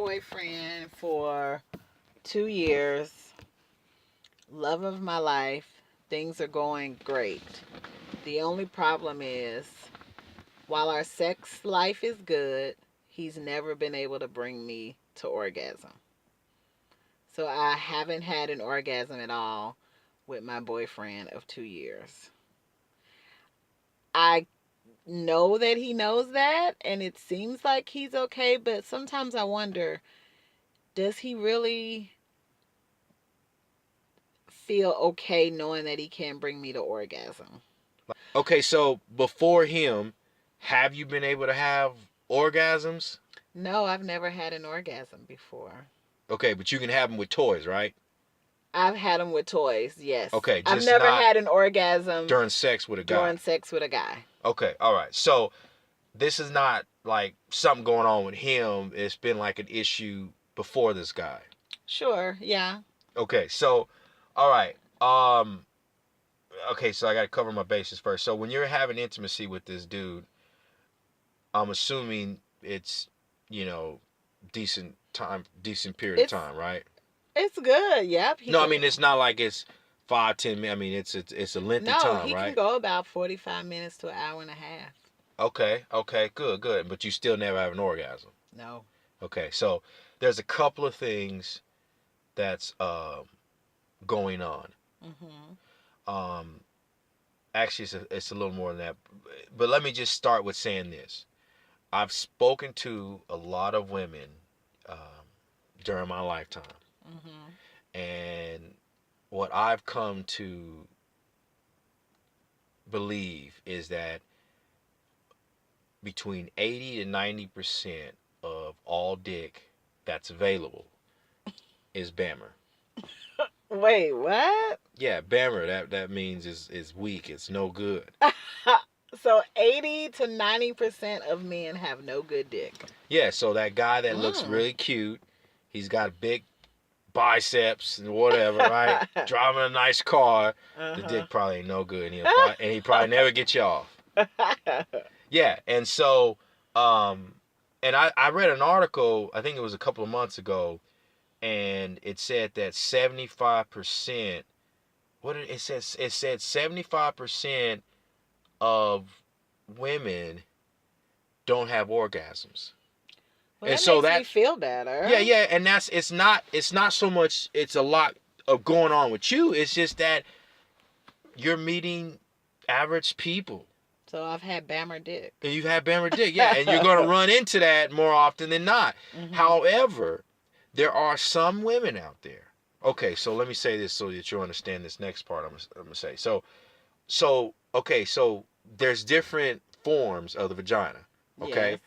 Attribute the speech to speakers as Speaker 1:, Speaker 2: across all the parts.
Speaker 1: boyfriend for 2 years. Love of my life. Things are going great. The only problem is, while our sex life is good, he's never been able to bring me to orgasm. So I haven't had an orgasm at all with my boyfriend of 2 years. I know that he knows that, and it seems like he's okay, but sometimes I wonder, does he really feel okay knowing that he can't bring me to orgasm?
Speaker 2: Okay, so before him, have you been able to have orgasms?
Speaker 1: No, I've never had an orgasm before.
Speaker 2: Okay, but you can have them with toys, right?
Speaker 1: I've had them with toys, yes.
Speaker 2: Okay,
Speaker 1: I've
Speaker 2: just
Speaker 1: never
Speaker 2: not
Speaker 1: had an orgasm
Speaker 2: during sex with a guy.
Speaker 1: during sex with a guy.
Speaker 2: Okay, all right. So this is not like something going on with him. It's been like an issue before this guy.
Speaker 1: Sure, yeah.
Speaker 2: Okay, so all right. Okay, so I got to cover my bases first. So when you're having intimacy with this dude, I'm assuming it's, you know, decent period of
Speaker 1: It's
Speaker 2: time, right?
Speaker 1: it's good. Yep, he
Speaker 2: No, I
Speaker 1: can.
Speaker 2: mean it's not like it's 5, 10 minutes. I mean it's a lengthy
Speaker 1: No,
Speaker 2: time,
Speaker 1: he can
Speaker 2: right?
Speaker 1: go about 45 minutes to an hour and a half.
Speaker 2: Okay, good. But you still never have an orgasm.
Speaker 1: No.
Speaker 2: Okay, so there's a couple of things that's going on.
Speaker 1: Mhm.
Speaker 2: Um, Actually, it's a little more than that. But let me just start with saying this. I've spoken to a lot of women um, during my lifetime,
Speaker 1: Mhm.
Speaker 2: and what I've come to believe is that between 80 to 90% of all dick that's available is Bammer.
Speaker 1: Wait, what?
Speaker 2: Yeah, Bammer. That means is weak. It's no good.
Speaker 1: So 80 to 90% of men have no good dick.
Speaker 2: Yeah, so that guy that looks
Speaker 1: Mm.
Speaker 2: really cute, he's got big biceps and whatever, right? Driving a nice car, the
Speaker 1: Uh-huh.
Speaker 2: dick probably ain't no good, and he probably never get you off. Yeah, and so, um, and I read an article, I think it was a couple of months ago, and it said that 75%, it said 75% of women don't have orgasms.
Speaker 1: Well,
Speaker 2: And
Speaker 1: that
Speaker 2: so
Speaker 1: makes me
Speaker 2: that
Speaker 1: feel
Speaker 2: yeah,
Speaker 1: better.
Speaker 2: yeah, and it's not so much it's a lot of going on with you. It's just that you're meeting average people.
Speaker 1: So I've had Bammer dick.
Speaker 2: And you've had Bammer dick, yeah, and you're gonna run into that more often than not.
Speaker 1: Mhm.
Speaker 2: However, there are some women out there. Okay, so let me say this so that you understand this next part I'm gonna say. So there's different forms of the vagina.
Speaker 1: Yes.
Speaker 2: Okay,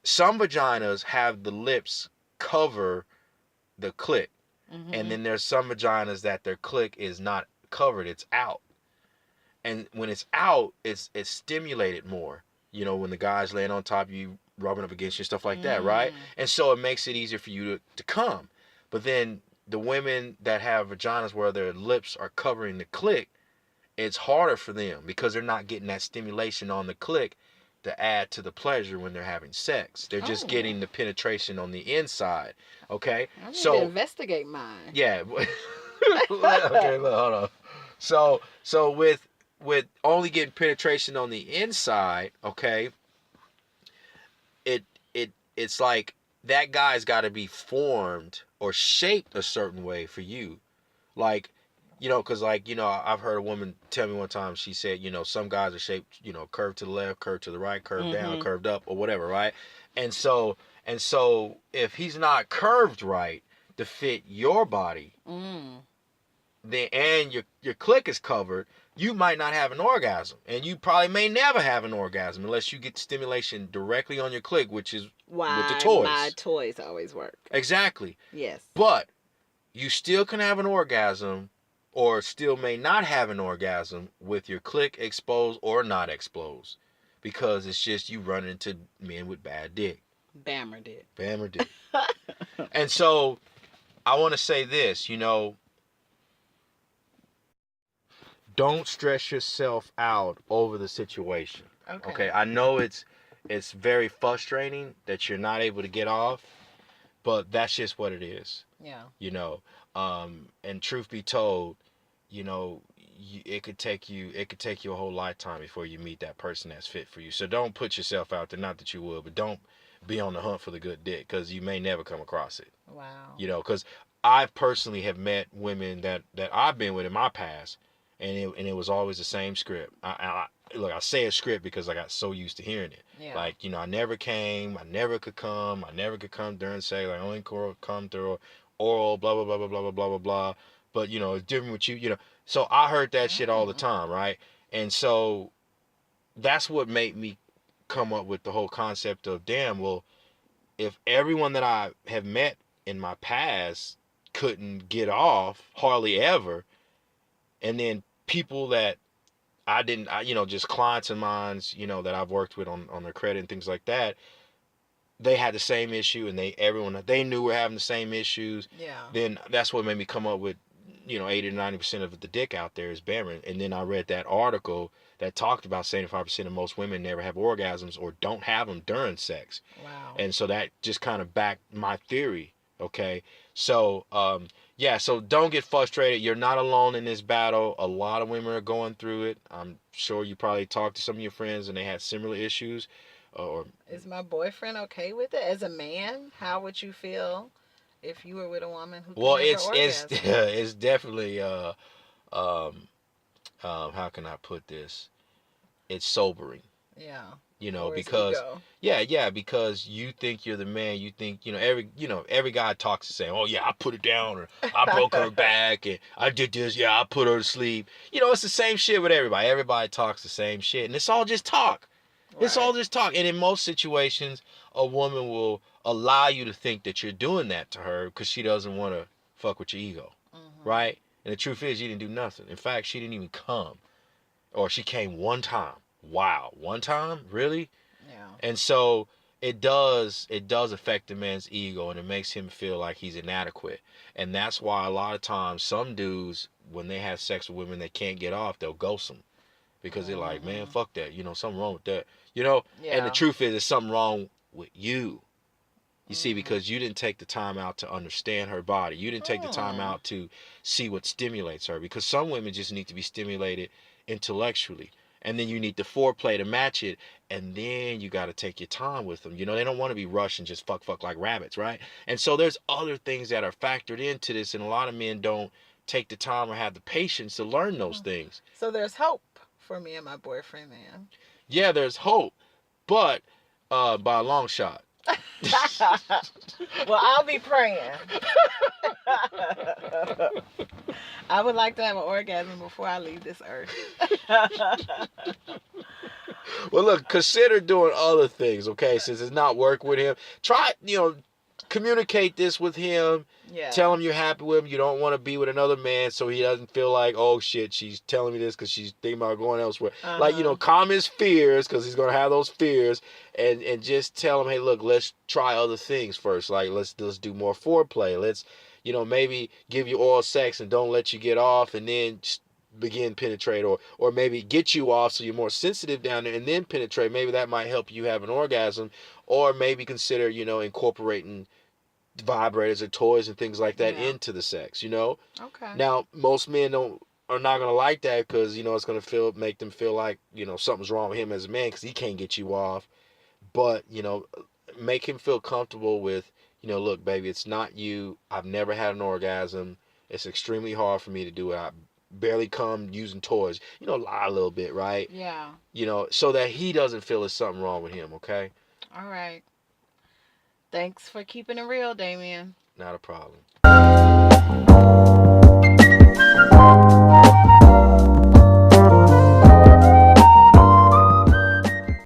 Speaker 2: some vaginas have the lips cover the clit, and
Speaker 1: Mhm.
Speaker 2: then there's some vaginas that their clit is not covered; it's out. And when it's out, it's stimulated more. You know, when the guy's laying on top of you, rubbing up against you, stuff like that, right?
Speaker 1: Mm.
Speaker 2: And so it makes it easier for you to come. But then the women that have vaginas where their lips are covering the clit, it's harder for them because they're not getting that stimulation on the clit to add to the pleasure when they're having sex. They're just
Speaker 1: Oh,
Speaker 2: getting the penetration on the inside. Okay?
Speaker 1: I need to
Speaker 2: So,
Speaker 1: investigate mine.
Speaker 2: yeah. Okay, look, hold on. So with only getting penetration on the inside, okay, it's like that guy's got to be formed or shaped a certain way for you. Like, because like, I've heard a woman tell me one time, she said, some guys are shaped, curved to the left, curved to the right, curved down,
Speaker 1: Mhm.
Speaker 2: curved up, or whatever, right? And so if he's not curved right to fit your body,
Speaker 1: Mm.
Speaker 2: then and your clit is covered, you might not have an orgasm, and you probably may never have an orgasm unless you get stimulation directly on your clit, which is with the
Speaker 1: Why my
Speaker 2: toys.
Speaker 1: toys always work.
Speaker 2: Exactly.
Speaker 1: Yes.
Speaker 2: But you still can have an orgasm or still may not have an orgasm with your clit exposed or not exposed because it's just you run into men with bad dick.
Speaker 1: Bammer dick.
Speaker 2: Bam or dick. And so I want to say this, don't stress yourself out over the situation.
Speaker 1: Okay.
Speaker 2: Okay, I know it's very frustrating that you're not able to get off, but that's just what it is.
Speaker 1: Yeah.
Speaker 2: You know, and truth be told, you know, it could take you a whole lifetime before you meet that person that's fit for you. So don't put yourself out there. Not that you would, but don't be on the hunt for the good dick, because you may never come across it.
Speaker 1: Wow.
Speaker 2: You know, because I personally have met women that I've been with in my past, and it was always the same script. Look, I say a script because I got so used to hearing it.
Speaker 1: Yeah.
Speaker 2: Like, you know, I never came, I never could come, I never could come during sex. I only could come through oral, blah blah blah blah blah blah blah blah blah. But you know, it's different with you. You know, so I heard that shit all the time, right? And so that's what made me come up with the whole concept of, damn, well, if everyone that I have met in my past couldn't get off hardly ever, and then people that I didn't, you know, just clients of mine, you know, that I've worked with on their credit and things like that, they had the same issue, and everyone that they knew were having the same issues.
Speaker 1: Yeah.
Speaker 2: Then that's what made me come up with, you know, 80 to 90% of the dick out there is barren. And then I read that article that talked about 75% of most women never have orgasms or don't have them during sex.
Speaker 1: Wow.
Speaker 2: And so that just kind of backed my theory. Okay. So, yeah, so don't get frustrated. You're not alone in this battle. A lot of women are going through it. I'm sure you probably talked to some of your friends and they had similar issues. Or
Speaker 1: is my boyfriend okay with it? As a man, how would you feel if you were with a woman who
Speaker 2: well,
Speaker 1: can never orgasm?
Speaker 2: it's definitely how can I put this? It's sobering.
Speaker 1: Yeah.
Speaker 2: You know,
Speaker 1: Or his
Speaker 2: because
Speaker 1: ego.
Speaker 2: yeah, because you think you're the man. You think, you know, every guy talks the same. Oh yeah, I put it down, or I broke her back, and I did this. Yeah, I put her to sleep. You know, it's the same shit with everybody. Everybody talks the same shit, and it's all just talk. It's all just talk. And in most situations, a woman will allow you to think that you're doing that to her because she doesn't want to fuck with your ego, right? And the truth is, you didn't do nothing. In fact, she didn't even come, or she came one time. Wow, one time, really?
Speaker 1: Yeah.
Speaker 2: And so it does affect the man's ego, and it makes him feel like he's inadequate. And that's why a lot of times some dudes, when they have sex with women they can't get off, they'll ghost them. Because they're like, man, fuck that. You know, something wrong with that. You know?
Speaker 1: Yeah.
Speaker 2: And the truth is, there's something wrong with you. You see, because you didn't take the time out to understand her body. You didn't take the time out to see what stimulates her. Because some women just need to be stimulated intellectually. And then you need the foreplay to match it. And then you got to take your time with them. You know, they don't want to be rushed and just fuck like rabbits, right? And so there's other things that are factored into this. And a lot of men don't take the time or have the patience to learn those things.
Speaker 1: So there's hope for me and my boyfriend, man.
Speaker 2: Yeah, there's hope, but by a long shot.
Speaker 1: Well, I'll be praying. I would like to have an orgasm before I leave this earth.
Speaker 2: Well, look, consider doing other things, okay? Since it's not working with him, try, you know, communicate this with him.
Speaker 1: Yeah.
Speaker 2: Tell him you're happy with him. You don't want to be with another man, so he doesn't feel like, oh shit, she's telling me this because she's thinking about going elsewhere. Like, you know, calm his fears, because he's gonna have those fears, and just tell him, hey, look, let's try other things first. Like, let's do more foreplay. Let's, you know, maybe give you oral sex and don't let you get off, and then begin penetrate, or maybe get you off so you're more sensitive down there and then penetrate. Maybe that might help you have an orgasm. Or maybe consider, you know, incorporating vibrators or toys and things like that into the sex, you know.
Speaker 1: Okay.
Speaker 2: Now, most men are not gonna like that, because, you know, it's gonna make them feel like, you know, something's wrong with him as a man because he can't get you off. But, you know, make him feel comfortable with, you know, look, baby, it's not you. I've never had an orgasm. It's extremely hard for me to do it. I barely come using toys. You know, lie a little bit, right?
Speaker 1: Yeah.
Speaker 2: You know, so that he doesn't feel there's something wrong with him, okay?
Speaker 1: All right. Thanks for keeping it real, Damien.
Speaker 2: Not a problem.